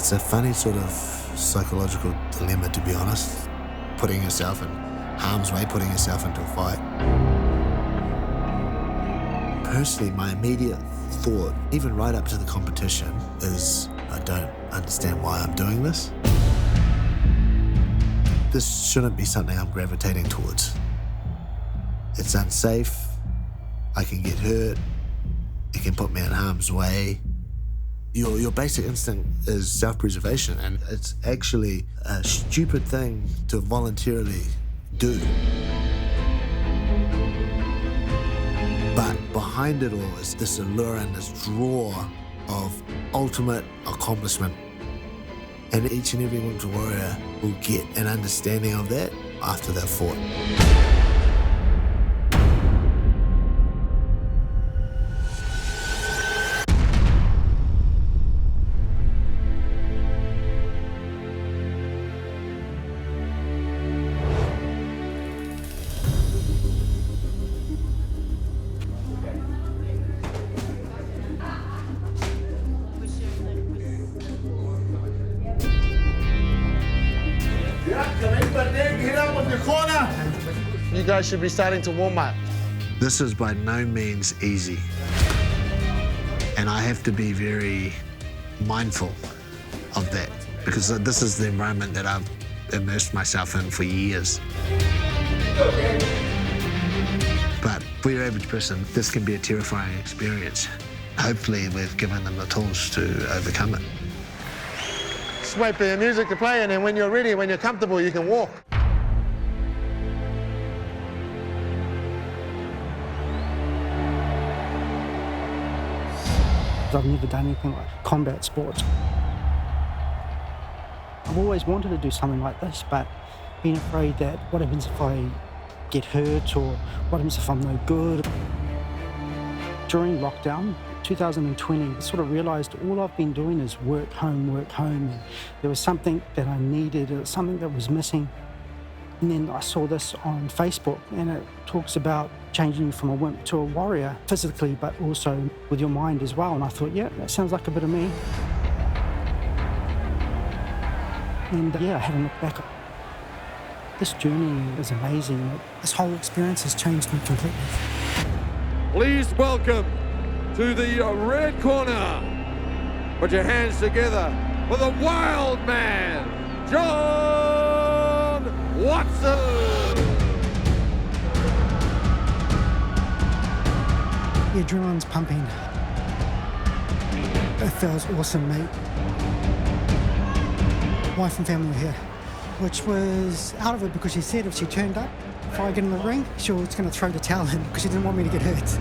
It's a funny sort of psychological dilemma, to be honest, putting yourself in harm's way, putting yourself into a fight. Personally, my immediate thought, even right up to the competition, is I don't understand why I'm doing this. This shouldn't be something I'm gravitating towards. It's unsafe, I can get hurt, it can put me in harm's way. Your basic instinct is self-preservation, and it's actually a stupid thing to voluntarily do. But behind it all is this allure and this draw of ultimate accomplishment. And each and every Winter Warrior will get an understanding of that after they've fought. You guys should be starting to warm up. This is by no means easy. And I have to be very mindful of that, because this is the environment that I've immersed myself in for years. But for your average person, this can be a terrifying experience. Hopefully we've given them the tools to overcome it. Just wait for your music to play, and then when you're ready, when you're comfortable, you can walk. I've never done anything like combat sports. I've always wanted to do something like this, but being afraid that what happens if I get hurt, or what happens if I'm no good. During lockdown, 2020, I sort of realised all I've been doing is work home, and there was something that I needed, something that was missing. And then I saw this on Facebook, and it talks about changing you from a wimp to a warrior, physically, but also with your mind as well. And I thought, yeah, that sounds like a bit of me. And yeah, I haven't looked back. This journey is amazing. This whole experience has changed me completely. Please welcome to the red corner. Put your hands together for the wild man, John Watson. The adrenaline's pumping. It feels awesome, mate. Wife and family were here, which was out of it because she said if she turned up, if I get in the ring, she was going to throw the towel in because she didn't want me to get hurt.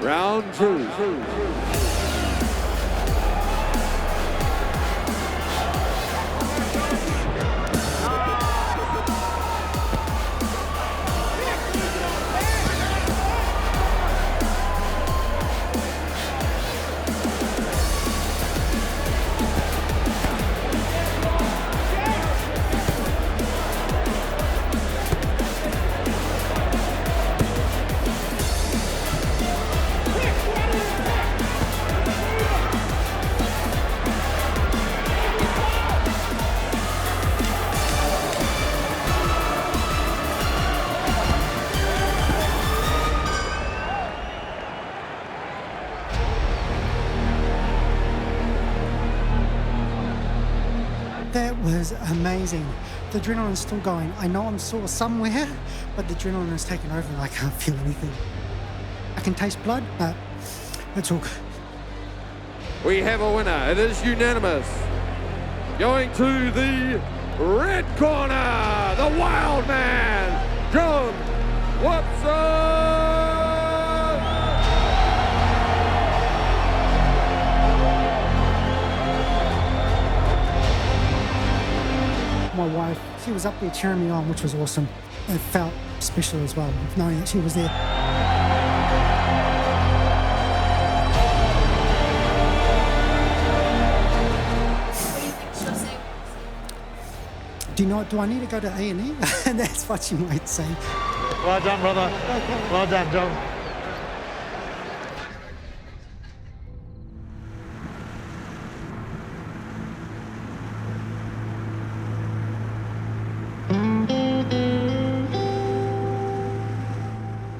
Round two. That was amazing. The adrenaline's still going. I know I'm sore somewhere, but the adrenaline is taking over and I can't feel anything. I can taste blood, but it's all good. We have a winner. It is unanimous. Going to the red corner, the wild man, John Watson. My wife, she was up there cheering me on, which was awesome. It felt special as well, knowing that she was there. Do I need to go to A&E? That's what you might say. Well done, brother. Well done, John.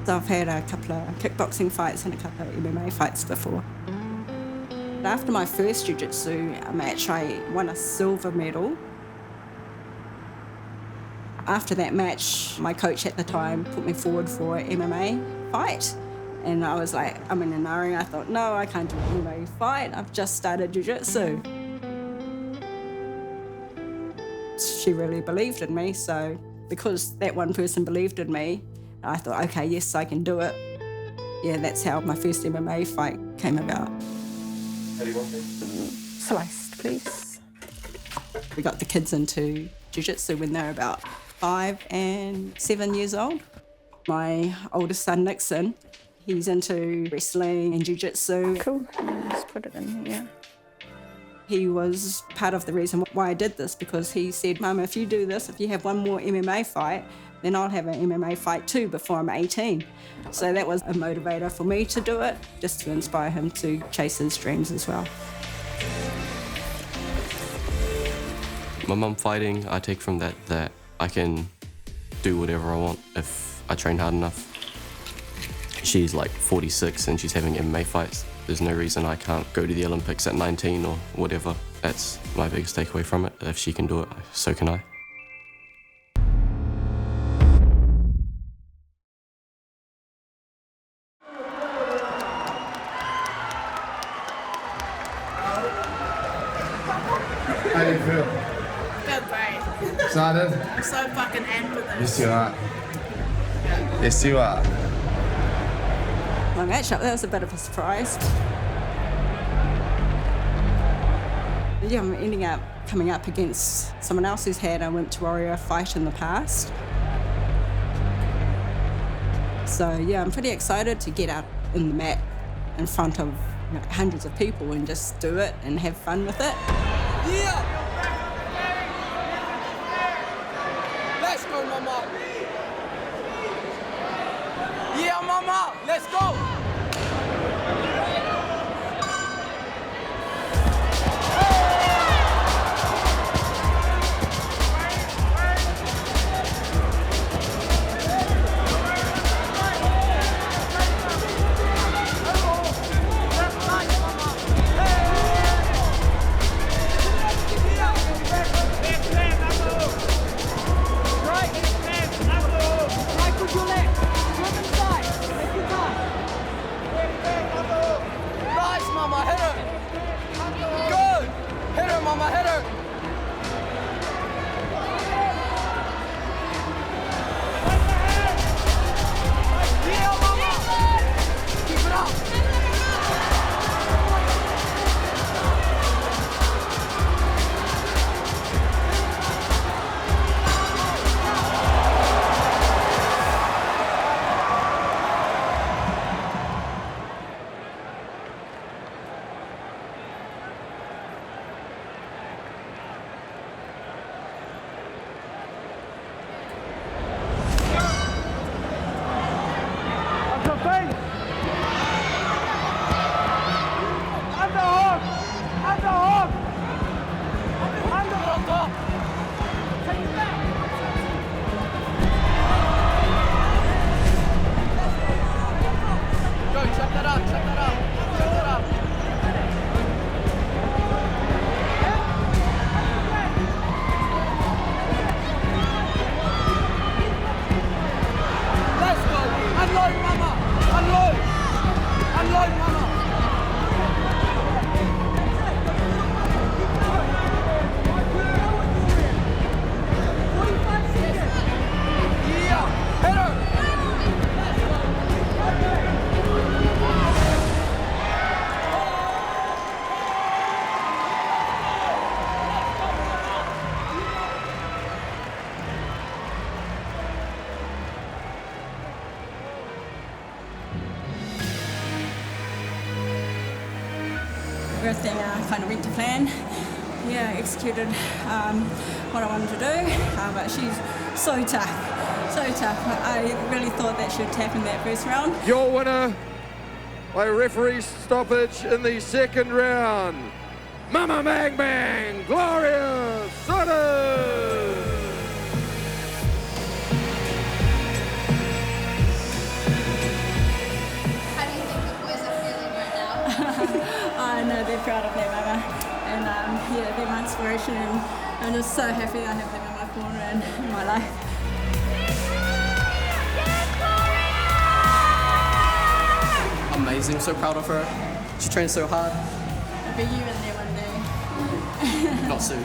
I've had a couple of kickboxing fights and a couple of MMA fights before. After my first jiu-jitsu match, I won a silver medal. After that match, my coach at the time put me forward for an MMA fight. And I was like, I'm in an area. I thought, no, I can't do an MMA fight. I've just started jiu-jitsu. She really believed in me, so because that one person believed in me, I thought, okay, yes, I can do it. Yeah, that's how my first MMA fight came about. How do you want it? Sliced, please. We got the kids into jiu-jitsu when they were about 5 and 7 years old. My oldest son, Nixon, he's into wrestling and jiu-jitsu. Cool, just put it in here. He was part of the reason why I did this, because he said, Mum, if you do this, if you have one more MMA fight, then I'll have an MMA fight too before I'm 18. So that was a motivator for me to do it, just to inspire him to chase his dreams as well. My mum fighting, I take from that I can do whatever I want if I train hard enough. She's like 46 and she's having MMA fights. There's no reason I can't go to the Olympics at 19 or whatever. That's my biggest takeaway from it. If she can do it, so can I. How do you feel? Feel great. Excited? I'm so fucking amped with Yes, it. you are. Yes, you are. My matchup, that was a bit of a surprise. Yeah, I'm ending up coming up against someone else who's had a Wimp to Warrior fight in the past. So yeah, I'm pretty excited to get out in the mat in front of hundreds of people and just do it and have fun with it. Yeah! Let's go, mama! Yeah, mama! Let's go! everything kind of went to plan. Yeah, executed what I wanted to do, but she's so tough. I really thought that she would tap in that first round. Your winner by referee stoppage in the second round, Mama Bang Bang, Gloria Soto! How do you think the boys are feeling right now? I know they're proud of their mama, and yeah, they're my inspiration, and I'm just so happy I have them in my corner and in my life. Amazing, so proud of her. She trains so hard. I'll be you in there one day. Not soon.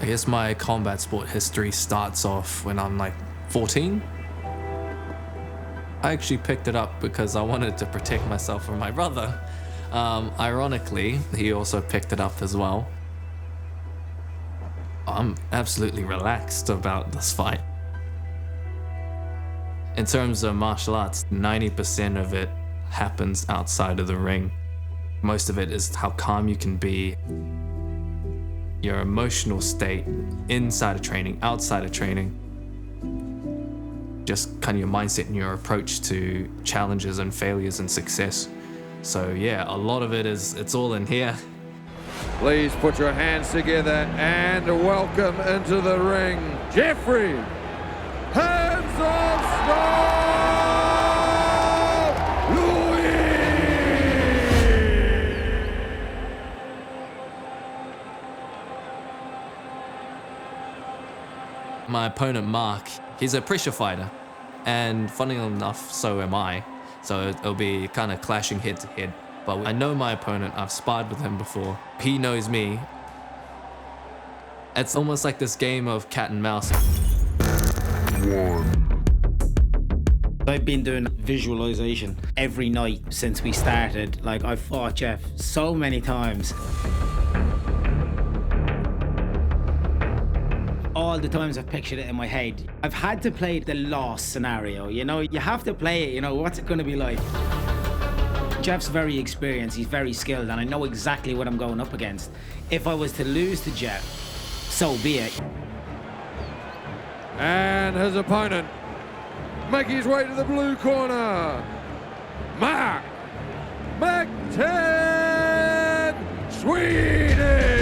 I guess my combat sport history starts off when I'm like 14. I actually picked it up because I wanted to protect myself from my brother. Ironically, he also picked it up as well. I'm absolutely relaxed about this fight. In terms of martial arts, 90% of it happens outside of the ring. Most of it is how calm you can be, your emotional state inside of training, outside of training. Just kind of your mindset and your approach to challenges and failures and success. So yeah, a lot of it is, it's all in here. Please put your hands together and welcome into the ring, Jeffrey Hands of Stone Louis! My opponent, Mark, he's a pressure fighter. And funny enough, so am I. So it'll be kind of clashing head to head. But I know my opponent, I've sparred with him before. He knows me. It's almost like this game of cat and mouse. I've been doing visualization every night since we started. Like, I've fought Jeff so many times. All the times I've pictured it in my head. I've had to play the lost scenario, you know? You have to play it, you know, what's it gonna be like? Jeff's very experienced, he's very skilled, and I know exactly what I'm going up against. If I was to lose to Jeff, so be it. And his opponent, making his way to the blue corner, Mark McTen Sweeney!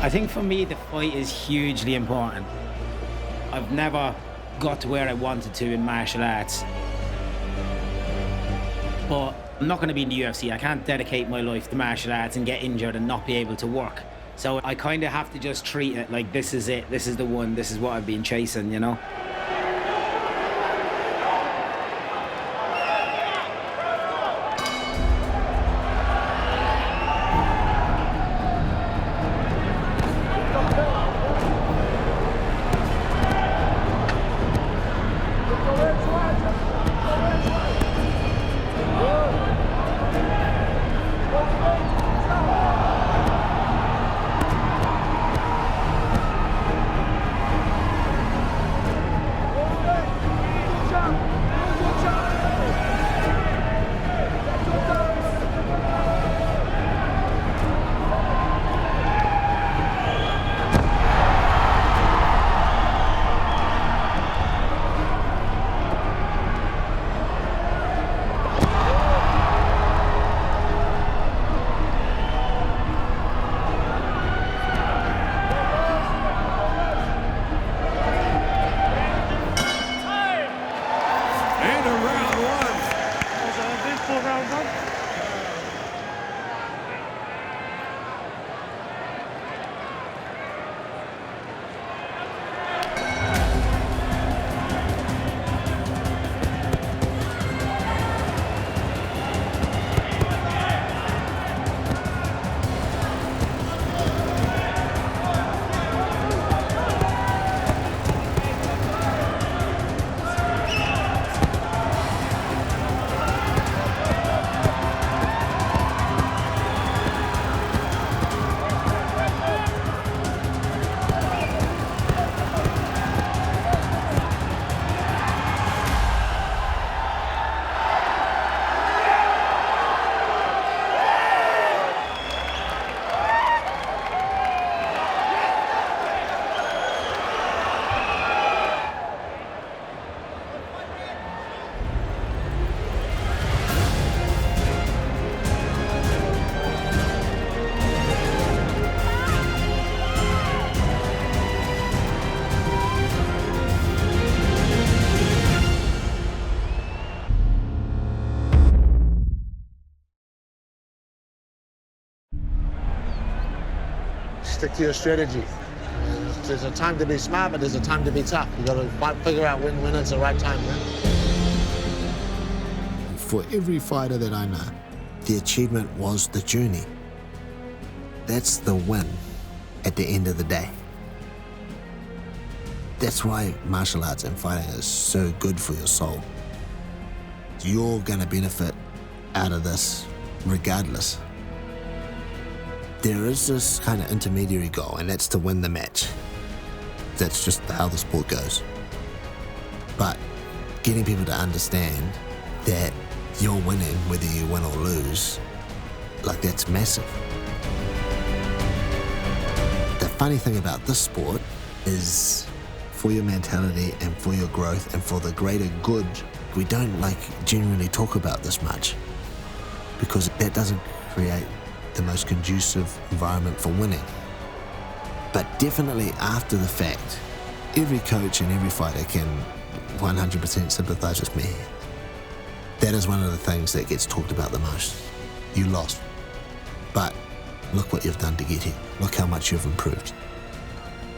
I think for me, the fight is hugely important. I've never got to where I wanted to in martial arts. But I'm not going to be in the UFC. I can't dedicate my life to martial arts and get injured and not be able to work. So I kind of have to just treat it like this is it, this is the one, this is what I've been chasing, you know? stick to your strategy. There's a time to be smart, but there's a time to be tough. You got to figure out when it's the right time, man. For every fighter that I know, the achievement was the journey. That's the win at the end of the day. That's why martial arts and fighting is so good for your soul. You're gonna benefit out of this regardless. There is this kind of intermediary goal, and that's to win the match. That's just how the sport goes. But getting people to understand that you're winning whether you win or lose, like, that's massive. The funny thing about this sport is, for your mentality and for your growth and for the greater good, we don't genuinely talk about this much, because that doesn't create the most conducive environment for winning. But definitely after the fact, every coach and every fighter can 100% sympathize with me. That is one of the things that gets talked about the most. You lost, but look what you've done to get here. Look how much you've improved.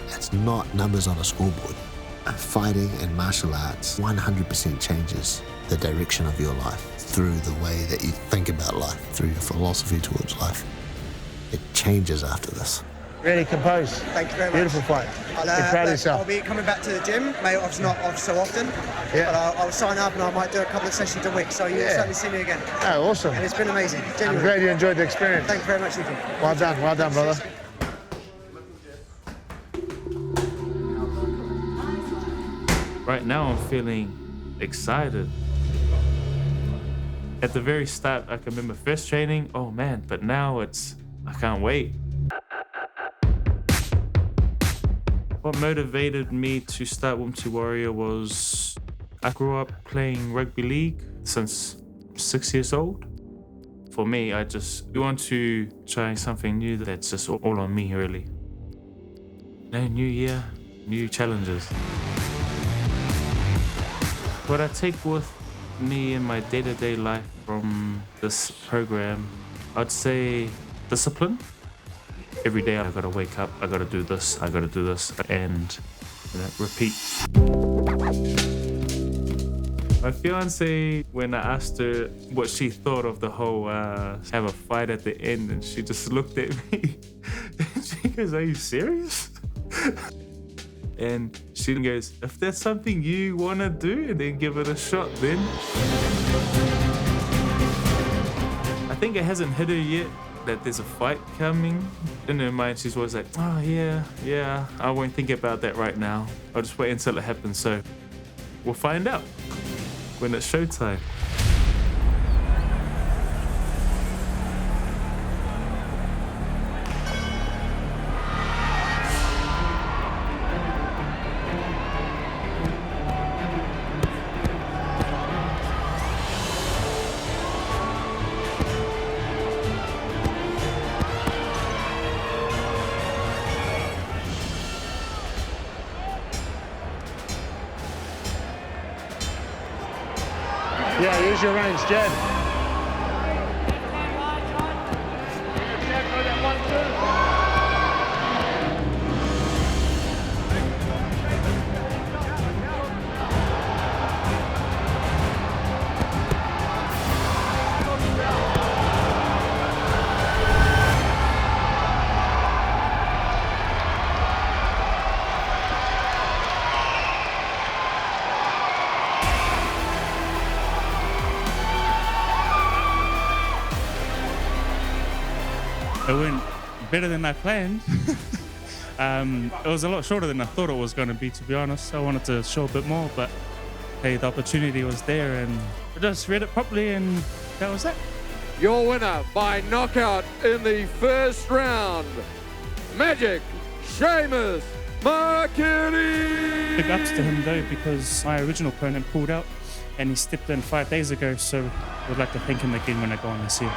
It's not numbers on a scoreboard. Fighting and martial arts 100% changes the direction of your life through the way that you think about life, through your philosophy towards life. It changes after this. Really composed. Thank you very much. Beautiful fight. Be proud of yourself. I'll be coming back to the gym, maybe obviously not so often, Yeah. but I'll sign up and I might do a couple of sessions a week, so you'll certainly see me again. Oh, awesome. And it's been amazing. I'm Genuinely. glad you enjoyed the experience. Thank you very much, Ethan. Well done, brother. Right now I'm feeling excited. At the very start, I can remember first training, oh man, but now I can't wait. What motivated me to start Wimp Warrior was I grew up playing rugby league since 6 years old. For me, I just want to try something new that's just all on me, really. No new year, new challenges. What I take with me in my day-to-day life from this program, I'd say discipline. Every day I gotta wake up, I gotta do this, and repeat. My fiance, when I asked her what she thought of the whole have a fight at the end, and she just looked at me and she goes, "Are you serious?" And she goes, "If that's something you wanna do, and then give it a shot then." I think it hasn't hit her yet that there's a fight coming. In her mind, she's always like, "Oh yeah, I won't think about that right now. I'll just wait until it happens." So we'll find out when it's showtime. Yeah, use your range, Jed. It went better than I planned. It was a lot shorter than I thought it was going to be, to be honest. I wanted to show a bit more, but hey, the opportunity was there and I just read it properly and that was it. Your winner by knockout in the first round, Magic Seamus Makiri. Big ups to him though, because my original opponent pulled out and he stepped in 5 days ago, so I would like to thank him again when I go on and see him.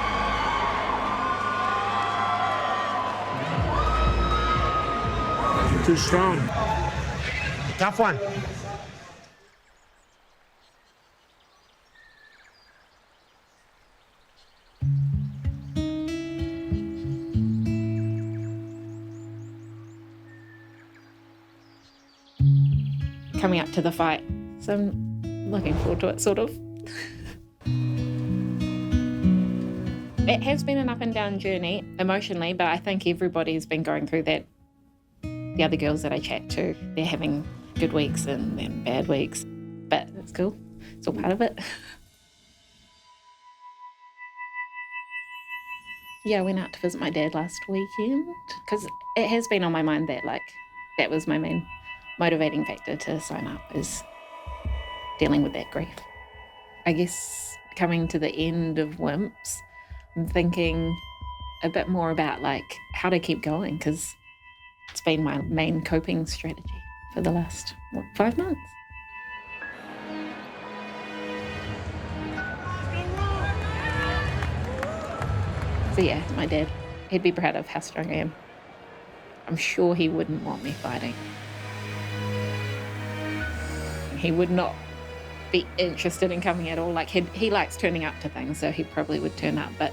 Too strong. Tough one. coming up to the fight. So I'm looking forward to it, sort of. It has been an up and down journey emotionally, but I think everybody's been going through that. The other girls that I chat to, they're having good weeks and then bad weeks, but it's cool. It's all part of it. Yeah, I went out to visit my dad last weekend because it has been on my mind that, like, that was my main motivating factor to sign up, is dealing with that grief. I guess coming to the end of WIMPs, I'm thinking a bit more about, like, how to keep going, because it's been my main coping strategy for the last, 5 months? So yeah, my dad, he'd be proud of how strong I am. I'm sure he wouldn't want me fighting. He would not be interested in coming at all. Like, he likes turning up to things, so he probably would turn up, but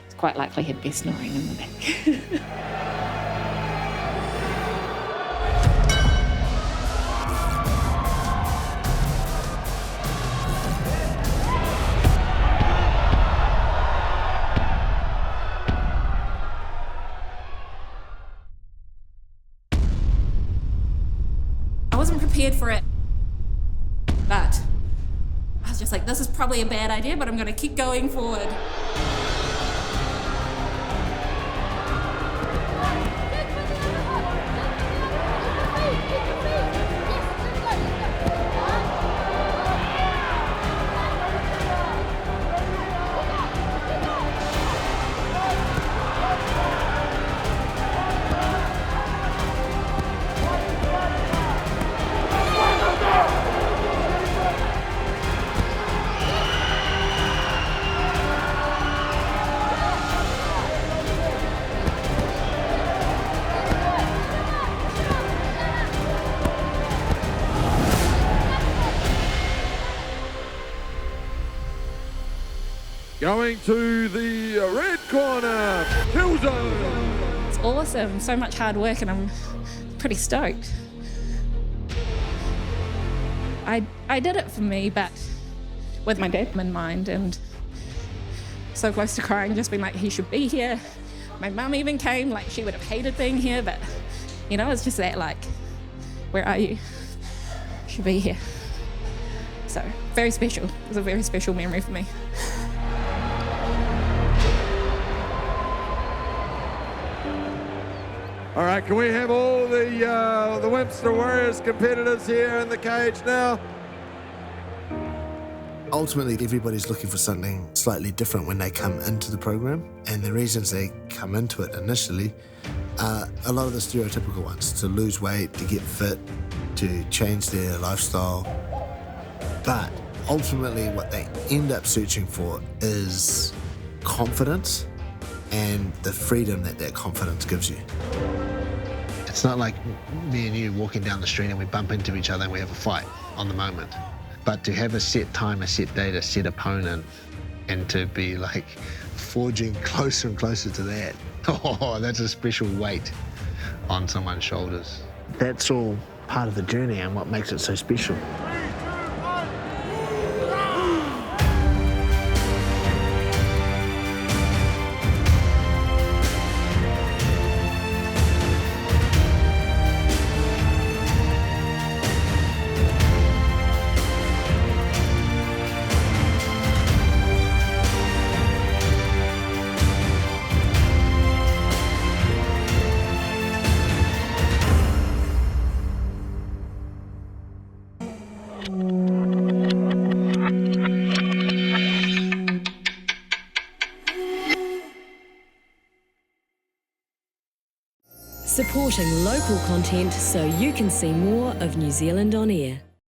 it's quite likely he'd be snoring in the back. I wasn't prepared for it, but I was just like, this is probably a bad idea, but I'm going to keep going forward. Going to the red corner, kill zone. It's awesome, so much hard work, and I'm pretty stoked. I did it for me, but with my dad in mind, and so close to crying, just being like, he should be here. My mum even came, like, she would have hated being here, but, you know, it's just that, like, where are you? You should be here. So, very special. It was a very special memory for me. All right, can we have all the Wimps Warriors competitors here in the cage now? Ultimately, everybody's looking for something slightly different when they come into the program, and the reasons they come into it initially are a lot of the stereotypical ones: to lose weight, to get fit, to change their lifestyle. But ultimately, what they end up searching for is confidence and the freedom that that confidence gives you. It's not like me and you walking down the street and we bump into each other and we have a fight on the moment. But to have a set time, a set date, a set opponent, and to be like forging closer and closer to that, oh, that's a special weight on someone's shoulders. That's all part of the journey and what makes it so special. Supporting local content so you can see more of New Zealand on air.